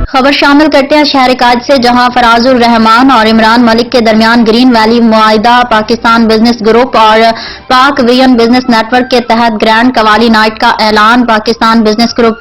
खबर शामिल करते हैं शहर कायद से, जहां फराजुर रहमान और इमरान मलिक के दरमियान ग्रीन वैली मुआहिदा पाकिस्तान बिजनेस ग्रुप और पाक वियन बिजनेस नेटवर्क के तहत ग्रैंड कवाली नाइट का ऐलान। पाकिस्तान बिजनेस ग्रुप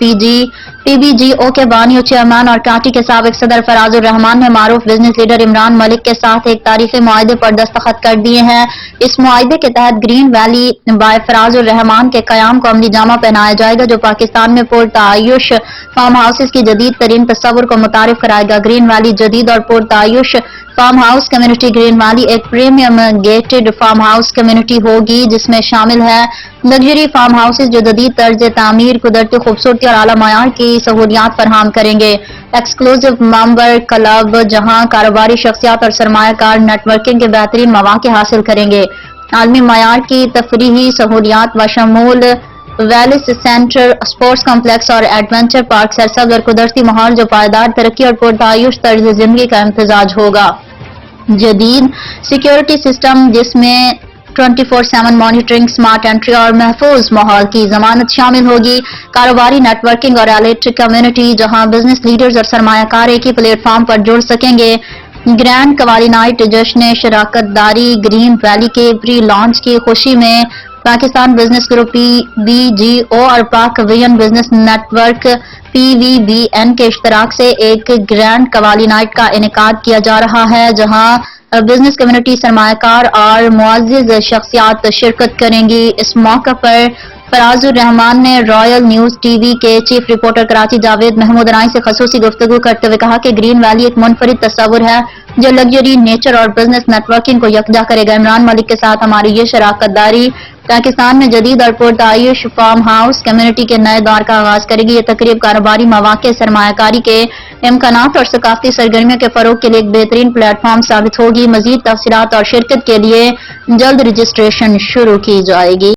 पीबीजीओ के बानी चेयरमैन और काटी के साबिक सदर फराजुर रहमान ने मारूफ बिजनेस लीडर इमरान मलिक के साथ एक तारीखी मुआहिदे पर दस्तखत कर दिए हैं। इस मुआहिदे के तहत ग्रीन वैली बाय फराजुर रहमान के कयाम को अमली जामा पहनाया जाएगा, जो पाकिस्तान में पुरतायुश फार्म हाउसेस की जदीद तरीन तस्वुर को मुतारिफ कराएगा। ग्रीन वैली जदीद और पुरतायुश farm house community green valley एक premium gated farm house community होगी, जिसमें शामिल है लग्जरी फार्म हाउसेज जो जदीद तर्ज तामीर, कुदरती खूबसूरती और आला मयार की सहूलियात फराहम करेंगे। एक्सक्लूसिव मेंबर क्लब जहां कारोबारी शख्सियात और सरमायाकार नेटवर्किंग के बेहतरीन मौके हासिल करेंगे। आलमी मयार की तफरीही सहूलियात बशमूल वेलिस सेंटर, स्पोर्ट्स कॉम्प्लेक्स और एडवेंचर पार्क, सरसब्ज और कुदरती माहौल जो पायदार तरक्की और पुरतायुश तर्ज जिंदगी का इम्तिजाज होगा। जदीद सिक्योरिटी सिस्टम जिसमें 24/7 मॉनिटरिंग, स्मार्ट एंट्री और महफूज माहौल की जमानत शामिल होगी। कारोबारी नेटवर्किंग और इलेक्ट्रिक कम्युनिटी जहां बिजनेस लीडर्स और सरमायाकार एक ही प्लेटफॉर्म पर जुड़ सकेंगे। ग्रैंड कवाली नाइट जश्न शराकत दारी ग्रीन वैली के प्री लॉन्च की खुशी में पाकिस्तान बिजनेस ग्रुप पीबीजीओ और पाक वियन बिजनेस नेटवर्क पीवीबीएन के इश्तराक से एक ग्रैंड कवाली नाइट का इनेकाद किया जा रहा है, जहां बिजनेस कम्युनिटी, सरमायाकार और मुअज़्ज़िज़ शख्सियात शिरकत करेंगी। इस मौके पर फराजुर रहमान ने रॉयल न्यूज टीवी के चीफ रिपोर्टर कराची जावेद महमूद राय से खसूसी गुफ्तगू करते हुए कहा कि ग्रीन वैली एक मुनफरिद तस्वुर है जो लग्जरी, नेचर और बिजनेस नेटवर्किंग को यकजा करेगा। इमरान मलिक के साथ हमारी ये शराकत दारी पाकिस्तान में जदीद और पुरतायुश फार्म हाउस कम्युनिटी के नए दौर का आगाज करेगी। ये तकरीब कारोबारी मौके, सरमायाकारी के इम्कानात और सकाफती सरगर्मियों के फरोग के लिए एक बेहतरीन प्लेटफॉर्म साबित होगी। मजीद तफसीलात और शिरकत के लिए जल्द रजिस्ट्रेशन शुरू की जाएगी।